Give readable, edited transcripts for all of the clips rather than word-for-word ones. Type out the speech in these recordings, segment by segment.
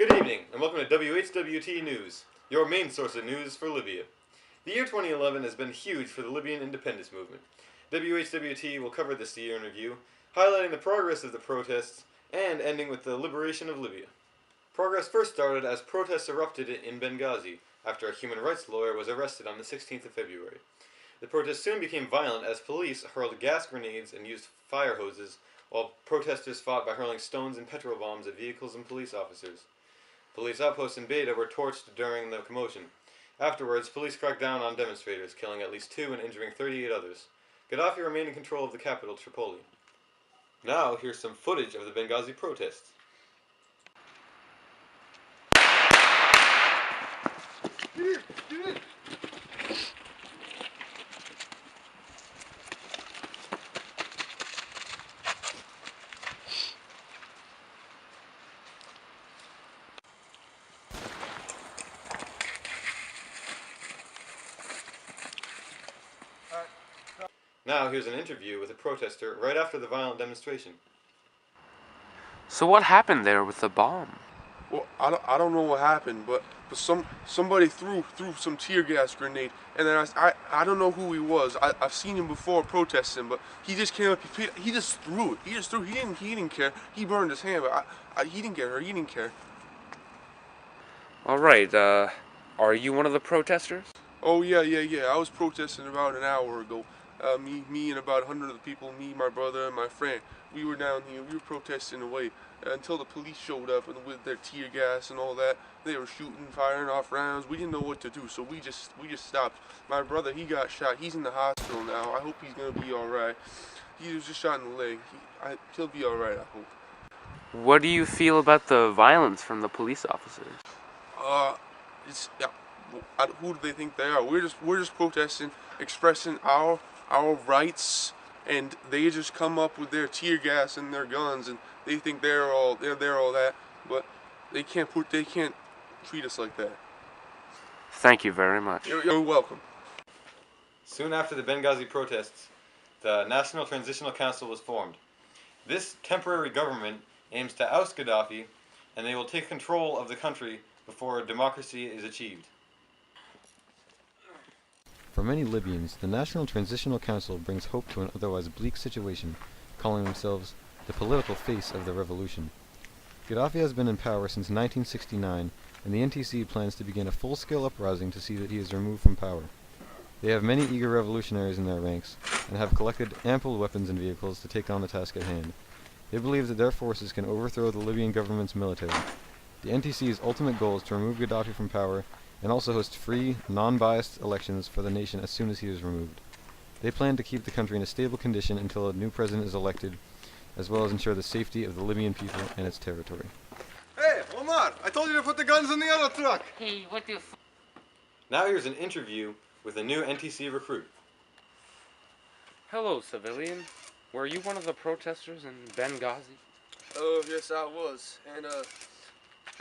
Good evening, and welcome to WHWT News, your main source of news for Libya. The year 2011 has been huge for the Libyan independence movement. WHWT will cover this year in review, highlighting the progress of the protests and ending with the liberation of Libya. Progress first started as protests erupted in Benghazi after a human rights lawyer was arrested on the 16th of February. The protests soon became violent as police hurled gas grenades and used fire hoses, while protesters fought by hurling stones and petrol bombs at vehicles and police officers. Police outposts in Beta were torched during the commotion. Afterwards, police cracked down on demonstrators, killing at least 2 and injuring 38 others. Gaddafi remained in control of the capital, Tripoli. Now, here's some footage of the Benghazi protests. Now, here's an interview with a protester right after the violent demonstration. So what happened there with the bomb? Well, I don't know what happened, but somebody threw some tear gas grenade, and then I don't know who he was. I've seen him before protesting, but he just came up. He just threw it. He just threw. He didn't care. He burned his hand, but he didn't get hurt. He didn't care. All right. Are you one of the protesters? Oh yeah. I was protesting about an hour ago. Me and about 100 other people, me, my brother, and my friend, we were down here. We were protesting away until the police showed up and with their tear gas and all that. They were shooting, firing off rounds. We didn't know what to do, so we just stopped. My brother, he got shot. He's in the hospital now. I hope he's gonna be all right. He was just shot in the leg. He'll be all right. I hope. What do you feel about the violence from the police officers? Yeah. Who do they think they are? We're just protesting, expressing our rights, and they just come up with their tear gas and their guns, and they think they're all that, but they can't treat us like that. Thank you very much. You're welcome. Soon after the Benghazi protests, the National Transitional Council was formed. This temporary government aims to oust Gaddafi, and they will take control of the country before democracy is achieved. For many Libyans, the National Transitional Council brings hope to an otherwise bleak situation, calling themselves the political face of the revolution. Gaddafi has been in power since 1969, and the NTC plans to begin a full-scale uprising to see that he is removed from power. They have many eager revolutionaries in their ranks, and have collected ample weapons and vehicles to take on the task at hand. They believe that their forces can overthrow the Libyan government's military. The NTC's ultimate goal is to remove Gaddafi from power and also host free, non-biased elections for the nation as soon as he is removed. They plan to keep the country in a stable condition until a new president is elected, as well as ensure the safety of the Libyan people and its territory. Hey, Omar, I told you to put the guns in the other truck. Hey, what the Now here's an interview with a new NTC recruit. Hello, civilian. Were you one of the protesters in Benghazi? Oh yes, I was, and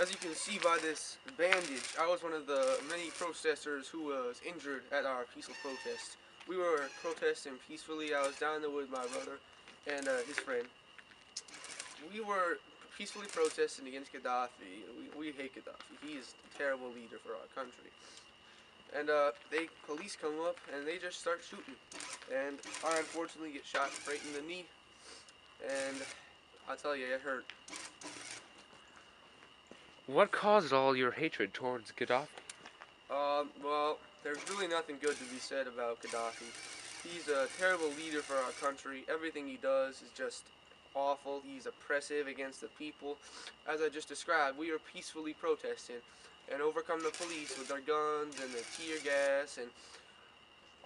as you can see by this bandage, I was one of the many protesters who was injured at our peaceful protest. We were protesting peacefully. I was down there with my brother and his friend. We were peacefully protesting against Gaddafi. We hate Gaddafi. He is a terrible leader for our country. And police come up and they just start shooting. And I unfortunately get shot right in the knee. And I'll tell you, it hurt. What caused all your hatred towards Gaddafi? Well, there's really nothing good to be said about Gaddafi. He's a terrible leader for our country. Everything he does is just awful. He's oppressive against the people. As I just described, we are peacefully protesting and overcome the police with their guns and their tear gas, and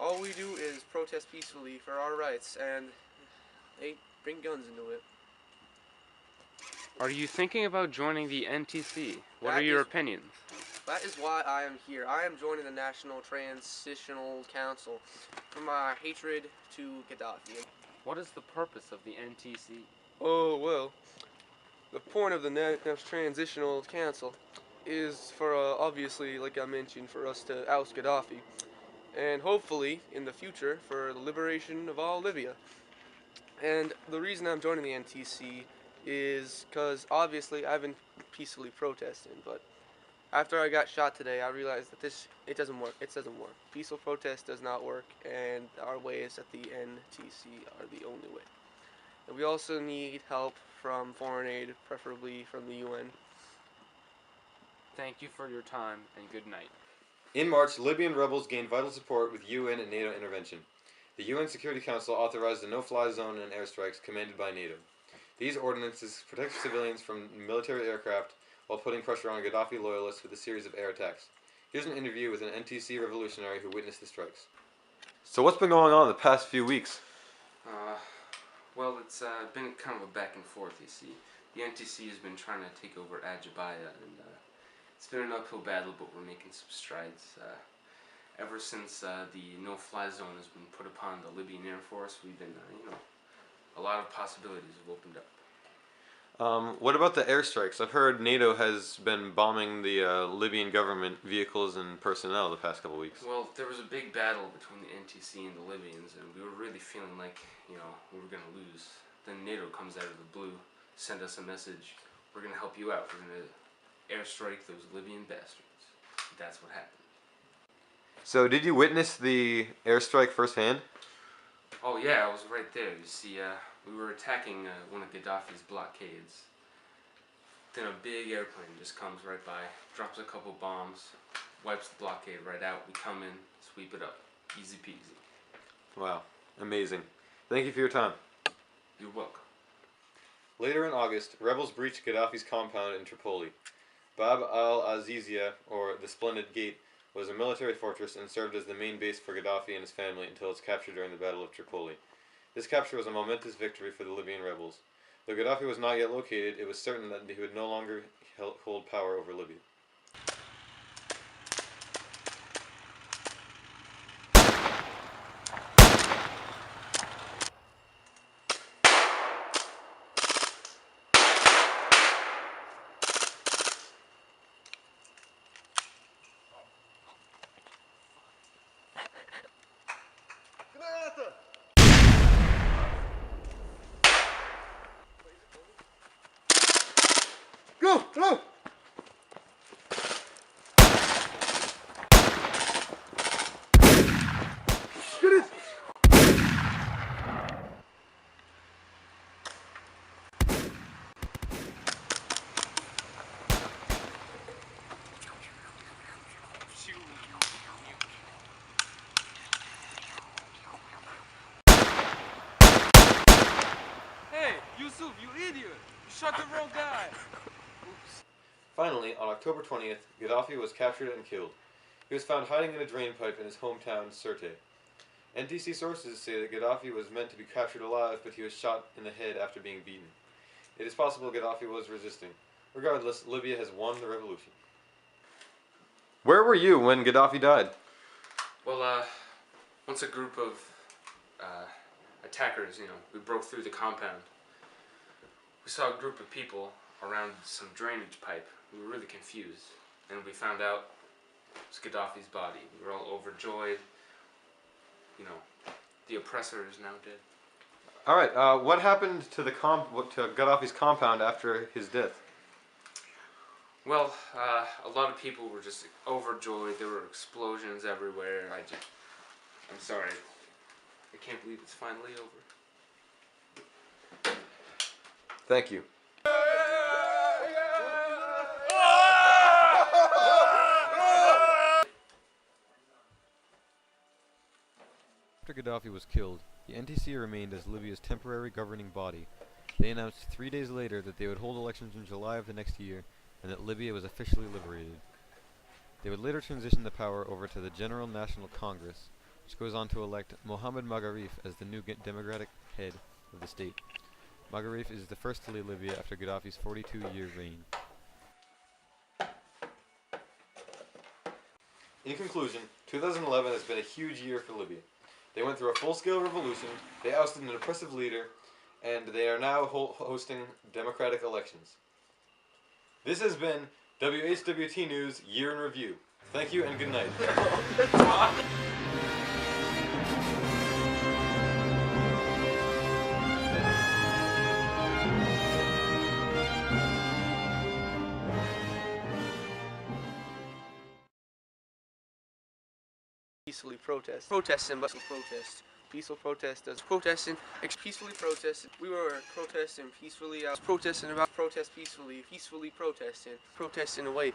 all we do is protest peacefully for our rights, and they bring guns into it. Are you thinking about joining the NTC? What are your opinions? That is why I am here. I am joining the National Transitional Council for my hatred to Gaddafi. What is the purpose of the NTC? Oh, well, the point of the National Transitional Council is for, obviously, like I mentioned, for us to oust Gaddafi. And hopefully, in the future, for the liberation of all Libya. And the reason I'm joining the NTC is because obviously I've been peacefully protesting, but after I got shot today, I realized that it doesn't work. It doesn't work. Peaceful protest does not work, and our ways at the NTC are the only way. And we also need help from foreign aid, preferably from the UN. Thank you for your time, and good night. In March, Libyan rebels gained vital support with UN and NATO intervention. The UN Security Council authorized a no-fly zone and airstrikes commanded by NATO. These ordinances protect civilians from military aircraft while putting pressure on Gaddafi loyalists with a series of air attacks. Here's an interview with an NTC revolutionary who witnessed the strikes. So what's been going on the past few weeks? Well, it's been kind of a back and forth, you see. The NTC has been trying to take over Ajabaya, and it's been an uphill battle, but we're making some strides. Ever since the no-fly zone has been put upon the Libyan Air Force, we've been, a lot of possibilities have opened up. What about the airstrikes? I've heard NATO has been bombing the Libyan government vehicles and personnel the past couple weeks. Well, there was a big battle between the NTC and the Libyans, and we were really feeling like, we were going to lose. Then NATO comes out of the blue, send us a message, we're going to help you out, we're going to airstrike those Libyan bastards. That's what happened. So did you witness the airstrike firsthand? Oh yeah, I was right there. You see, we were attacking one of Gaddafi's blockades. Then a big airplane just comes right by, drops a couple bombs, wipes the blockade right out. We come in, sweep it up. Easy peasy. Wow, amazing. Thank you for your time. You're welcome. Later in August, rebels breached Gaddafi's compound in Tripoli. Bab al-Azizia, or the Splendid Gate, was a military fortress and served as the main base for Gaddafi and his family until its capture during the Battle of Tripoli. This capture was a momentous victory for the Libyan rebels. Though Gaddafi was not yet located, it was certain that he would no longer hold power over Libya. Go! Go! Get it! Hey, Yusuf, you idiot! You shot the wrong guy! Finally, on October 20th, Gaddafi was captured and killed. He was found hiding in a drain pipe in his hometown, Sirte. NTC sources say that Gaddafi was meant to be captured alive, but he was shot in the head after being beaten. It is possible Gaddafi was resisting. Regardless, Libya has won the revolution. Where were you when Gaddafi died? Well, once a group of attackers, we broke through the compound. We saw a group of people around some drainage pipe. We were really confused, and we found out it was Gaddafi's body. We were all overjoyed. The oppressor is now dead. All right. What happened to to Gaddafi's compound after his death? Well, a lot of people were just overjoyed. There were explosions everywhere. I'm sorry. I can't believe it's finally over. Thank you. After Gaddafi was killed, the NTC remained as Libya's temporary governing body. They announced 3 days later that they would hold elections in July of the next year, and that Libya was officially liberated. They would later transition the power over to the General National Congress, which goes on to elect Mohamed Magharif as the new democratic head of the state. Magharif is the first to lead Libya after Gaddafi's 42-year reign. In conclusion, 2011 has been a huge year for Libya. They went through a full-scale revolution, they ousted an oppressive leader, and they are now hosting democratic elections. This has been WHWT News Year in Review. Thank you and good night. peacefully protest. Protesting, but protest. Peaceful protest does protesting, peacefully protesting. We were protesting peacefully. I was protesting about protest peacefully protesting away.